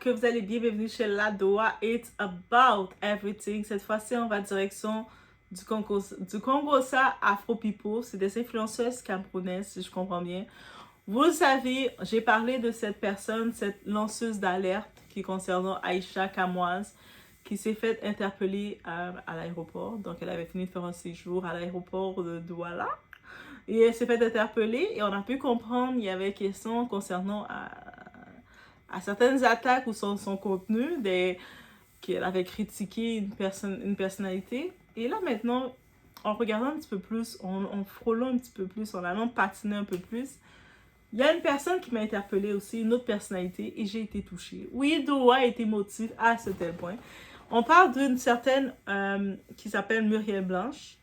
que vous allez bien. Bienvenue chez Ladoa. It's about everything. Cette fois-ci, on va direction du Congo-Ça Afro-Pipo. C'est des influenceuses camerounaises, si je comprends bien. Vous le savez, j'ai parlé de cette personne, cette lanceuse d'alerte qui concernant Aïcha Kamoise, qui s'est fait interpeller à l'aéroport. Donc, elle avait fini de faire un séjour à l'aéroport de Douala. Et elle s'est fait interpeller et on a pu comprendre il y avait question concernant à certaines attaques ou son contenu, qu'elle avait critiqué une personnalité. Et là maintenant, en regardant un petit peu plus, en frôlant un petit peu plus, en allant patiner un peu plus, il y a une personne qui m'a interpellée aussi, une autre personnalité, et j'ai été touchée. Oui, Doa a été émotive à ce tel point. On parle d'une certaine qui s'appelle Muriel Blanche.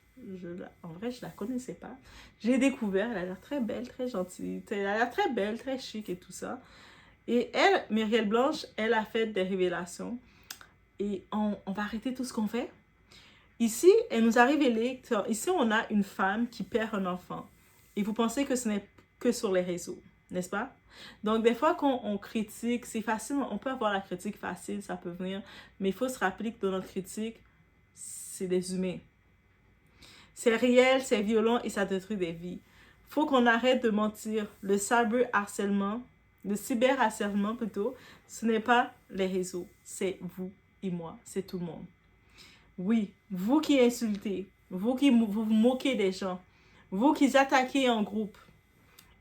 En vrai, je la connaissais pas. J'ai découvert, elle a l'air très belle, très gentille. Elle a l'air très belle, très chic et tout ça. Et elle, Muriel Blanche, elle a fait des révélations. Et on va arrêter tout ce qu'on fait. Ici, elle nous a révélé, ici on a une femme qui perd un enfant. Et vous pensez que ce n'est que sur les réseaux, n'est-ce pas? Donc, des fois, quand on critique, c'est facile, on peut avoir la critique facile, ça peut venir. Mais il faut se rappeler que dans notre critique, c'est des humains. C'est réel, c'est violent et ça détruit des vies. Faut qu'on arrête de mentir. Le cyberharcèlement plutôt, ce n'est pas les réseaux, c'est vous et moi, c'est tout le monde. Oui, vous qui insultez, vous qui vous moquez des gens, vous qui attaquez en groupe,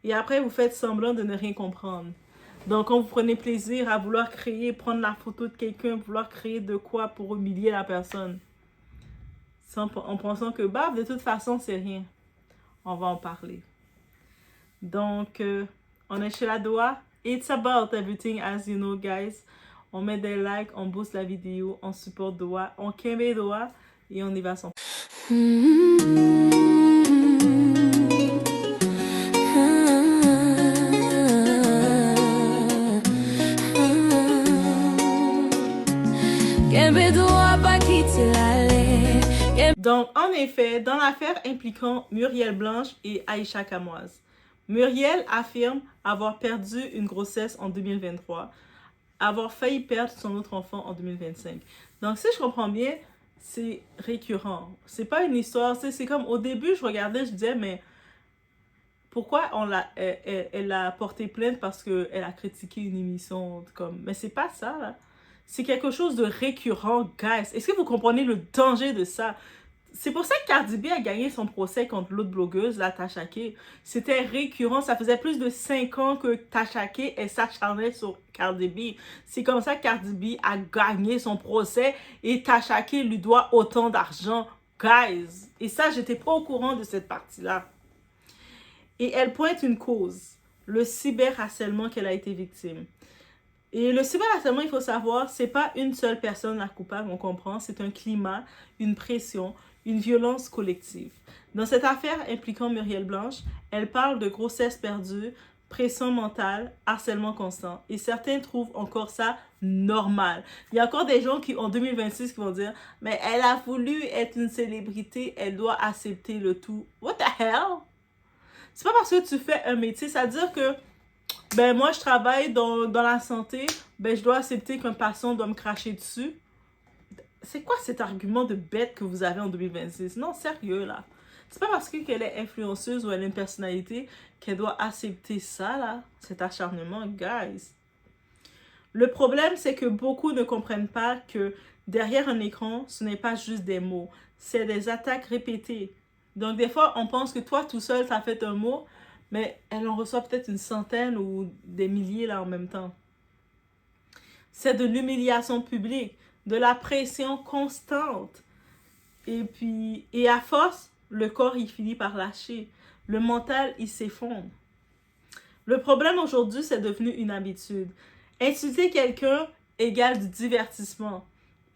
et après vous faites semblant de ne rien comprendre. Donc, quand vous prenez plaisir à vouloir prendre la photo de quelqu'un, vouloir créer de quoi pour humilier la personne, en pensant que, bah, de toute façon, c'est rien. On va en parler. Donc, on est chez Ladoa. It's about everything, as you know, guys. On met des likes, on booste la vidéo, on supporte Doa, on kembe Doa et on y va sans. Donc, en effet, dans l'affaire impliquant Muriel Blanche et Aïcha Kamoise, Muriel affirme avoir perdu une grossesse en 2023, avoir failli perdre son autre enfant en 2025. Donc, si je comprends bien, c'est récurrent. C'est pas une histoire, c'est comme au début, je regardais, je disais, mais pourquoi elle a porté plainte parce qu'elle a critiqué une émission comme... Mais c'est pas ça, là. C'est quelque chose de récurrent, guys. Est-ce que vous comprenez le danger de ça? C'est pour ça que Cardi B a gagné son procès contre l'autre blogueuse, la Tasha K. C'était récurrent. Ça faisait plus de 5 ans que Tasha K s'acharnait sur Cardi B. C'est comme ça que Cardi B a gagné son procès et Tasha K lui doit autant d'argent, guys. Et ça, j'étais pas au courant de cette partie-là. Et elle pointe une cause, le cyberharcèlement qu'elle a été victime. Et le cyberharcèlement, il faut savoir, c'est pas une seule personne la coupable, on comprend, c'est un climat, une pression, une violence collective. Dans cette affaire impliquant Muriel Blanche, elle parle de grossesse perdue, pression mentale, harcèlement constant. Et certains trouvent encore ça normal. Il y a encore des gens qui, en 2026, qui vont dire « Mais elle a voulu être une célébrité, elle doit accepter le tout. » What the hell? C'est pas parce que tu fais un métier, ça veut dire que ben moi je travaille dans la santé, ben je dois accepter qu'un patient doit me cracher dessus. C'est quoi cet argument de bête que vous avez en 2026? Non, sérieux là. C'est pas parce qu'elle est influenceuse ou elle a une personnalité qu'elle doit accepter ça là, cet acharnement, guys. Le problème, c'est que beaucoup ne comprennent pas que derrière un écran, ce n'est pas juste des mots, c'est des attaques répétées. Donc des fois, on pense que toi tout seul, t'as fait un mot, mais elle en reçoit peut-être une centaine ou des milliers là en même temps. C'est de l'humiliation publique, de la pression constante. Et à force, le corps, il finit par lâcher. Le mental, il s'effondre. Le problème aujourd'hui, c'est devenu une habitude. Insulter quelqu'un égale du divertissement.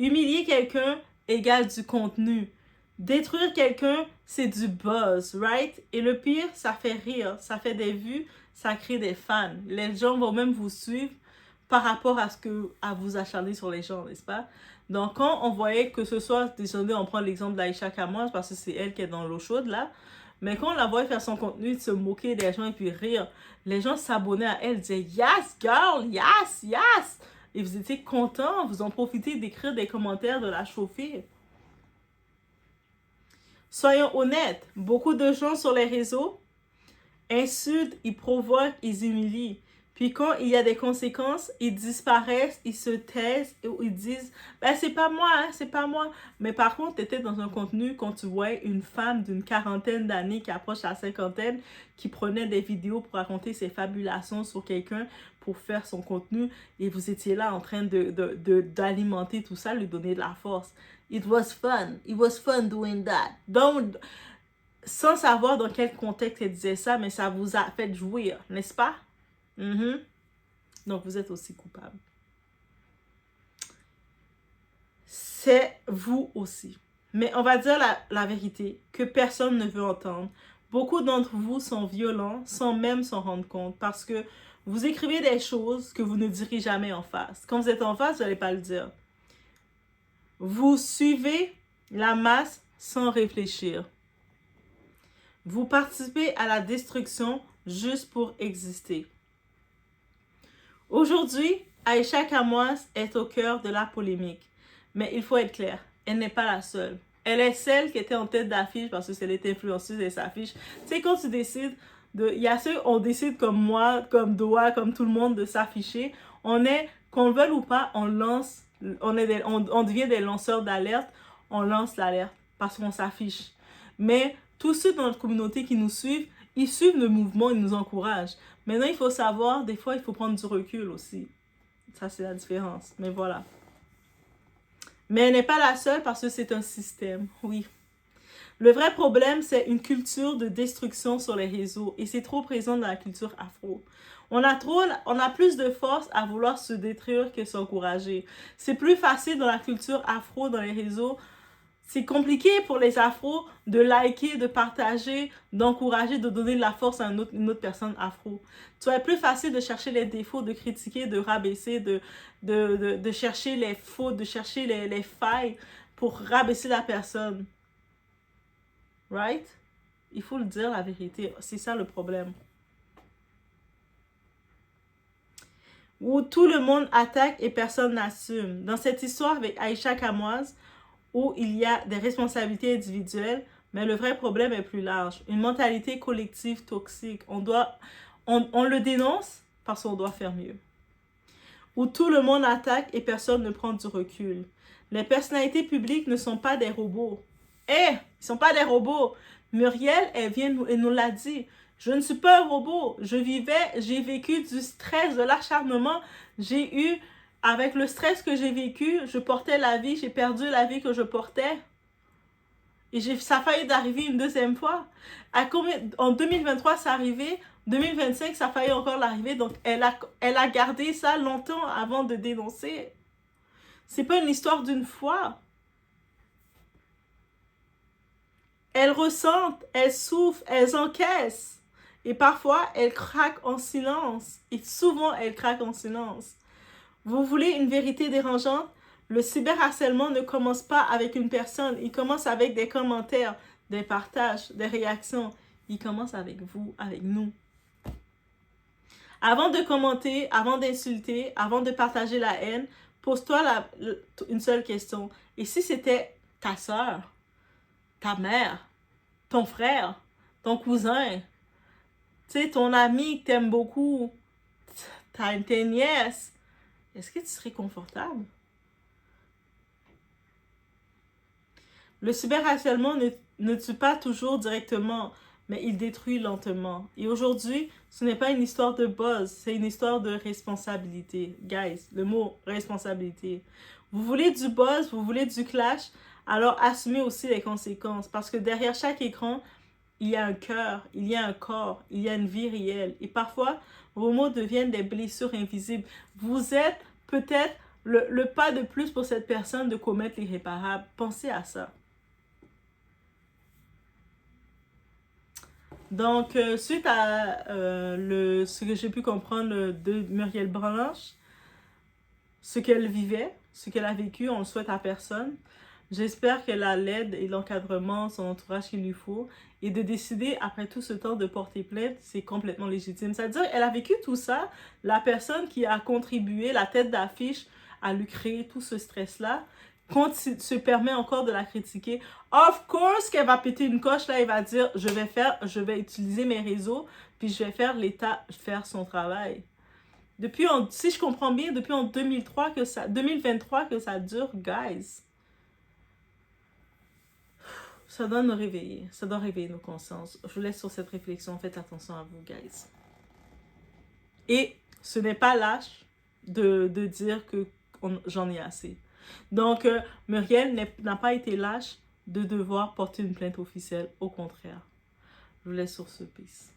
Humilier quelqu'un égale du contenu. Détruire quelqu'un, c'est du buzz, right? Et le pire, ça fait rire, ça fait des vues, ça crée des fans. Les gens vont même vous suivre par rapport à vous acharner sur les gens, n'est-ce pas? Donc, quand on voyait que ce soit, désolé, on prend l'exemple d'Aïcha Kamoise parce que c'est elle qui est dans l'eau chaude, là. Mais quand on la voyait faire son contenu, de se moquer des gens et puis rire, les gens s'abonnaient à elle, disaient « Yes, girl! Yes, yes! » et vous étiez content, vous en profitez d'écrire des commentaires, de la chauffer. Soyons honnêtes, beaucoup de gens sur les réseaux insultent, ils provoquent, ils humilient. Puis quand il y a des conséquences, ils disparaissent, ils se taisent, ou ils disent « Ben c'est pas moi, hein, c'est pas moi ». Mais par contre, tu étais dans un contenu quand tu vois une femme d'une quarantaine d'années qui approche la cinquantaine, qui prenait des vidéos pour raconter ses fabulations sur quelqu'un pour faire son contenu, et vous étiez là en train d'alimenter tout ça, lui donner de la force. It was fun. It was fun doing that. Donc, sans savoir dans quel contexte elle disait ça, mais ça vous a fait jouir, n'est-ce pas? Donc, vous êtes aussi coupable. C'est vous aussi. Mais on va dire la vérité que personne ne veut entendre. Beaucoup d'entre vous sont violents sans même s'en rendre compte parce que vous écrivez des choses que vous ne direz jamais en face. Quand vous êtes en face, vous n'allez pas le dire. Vous suivez la masse sans réfléchir. Vous participez à la destruction juste pour exister. Aujourd'hui, Aïcha Kamoise est au cœur de la polémique. Mais il faut être clair, elle n'est pas la seule. Elle est celle qui était en tête d'affiche parce que c'est elle est influenceuse et s'affiche. Tu sais, quand tu décides il y a ceux, on décide comme moi, comme Doa, comme tout le monde de s'afficher. On est, qu'on le veuille ou pas, on lance, on devient des lanceurs d'alerte, on lance l'alerte parce qu'on s'affiche. Mais tous ceux dans notre communauté qui nous suivent, ils suivent le mouvement, ils nous encouragent. Maintenant, il faut savoir, des fois, il faut prendre du recul aussi. Ça, c'est la différence. Mais voilà. Mais elle n'est pas la seule parce que c'est un système, oui. Le vrai problème, c'est une culture de destruction sur les réseaux et c'est trop présent dans la culture afro. On a plus de force à vouloir se détruire que s'encourager. C'est plus facile dans la culture afro, dans les réseaux. C'est compliqué pour les afros de liker, de partager, d'encourager, de donner de la force à une autre personne afro. Tu vois, c'est plus facile de chercher les défauts, de critiquer, de rabaisser, de chercher les fautes, de chercher les failles pour rabaisser la personne. Right? Il faut le dire la vérité. C'est ça le problème. Où tout le monde attaque et personne n'assume. Dans cette histoire avec Aïcha Kamoise, où il y a des responsabilités individuelles, mais le vrai problème est plus large. Une mentalité collective toxique. On le dénonce parce qu'on doit faire mieux. Où tout le monde attaque et personne ne prend du recul. Les personnalités publiques ne sont pas des robots. Ils sont pas des robots. Muriel, elle nous l'a dit. Je ne suis pas un robot. J'ai vécu du stress, de l'acharnement. Avec le stress que j'ai vécu, je portais la vie, j'ai perdu la vie que je portais. Et ça a failli d'arriver une deuxième fois. En 2023, ça arrivé. 2025, ça a failli encore l'arriver. Donc, elle a gardé ça longtemps avant de dénoncer. C'est pas une histoire d'une fois. Elles ressentent, elles souffrent, elles encaissent. Et parfois, elles craquent en silence. Et souvent, elles craquent en silence. Vous voulez une vérité dérangeante? Le cyberharcèlement ne commence pas avec une personne. Il commence avec des commentaires, des partages, des réactions. Il commence avec vous, avec nous. Avant de commenter, avant d'insulter, avant de partager la haine, pose-toi une seule question. Et si c'était ta soeur, ta mère, ton frère, ton cousin, tu sais, ton ami que t'aimes beaucoup, ta nièce, est-ce que tu serais confortable? Le cyberharcèlement ne tue pas toujours directement, mais il détruit lentement. Et aujourd'hui, ce n'est pas une histoire de buzz, c'est une histoire de responsabilité. Guys, le mot responsabilité. Vous voulez du buzz, vous voulez du clash, alors assumez aussi les conséquences. Parce que derrière chaque écran, il y a un cœur, il y a un corps, il y a une vie réelle. Et parfois, vos mots deviennent des blessures invisibles. Vous êtes peut-être le pas de plus pour cette personne de commettre l'irréparable. Pensez à ça. Donc, suite à ce que j'ai pu comprendre de Muriel Blanche, ce qu'elle vivait, ce qu'elle a vécu, on le souhaite à personne. J'espère qu'elle a l'aide et l'encadrement, son entourage qu'il lui faut. Et de décider, après tout ce temps, de porter plainte, c'est complètement légitime. C'est-à-dire qu'elle a vécu tout ça. La personne qui a contribué, la tête d'affiche, à lui créer tout ce stress-là, se permet encore de la critiquer. Of course qu'elle va péter une coche, là, elle va dire, je vais utiliser mes réseaux, puis je vais faire l'État faire son travail. Si je comprends bien, depuis en 2023 que ça dure, guys. Ça doit nous réveiller. Ça doit réveiller nos consciences. Je vous laisse sur cette réflexion. Faites attention à vous, guys. Et ce n'est pas lâche de dire que j'en ai assez. Donc, Muriel n'a pas été lâche de devoir porter une plainte officielle. Au contraire. Je vous laisse sur ce peace.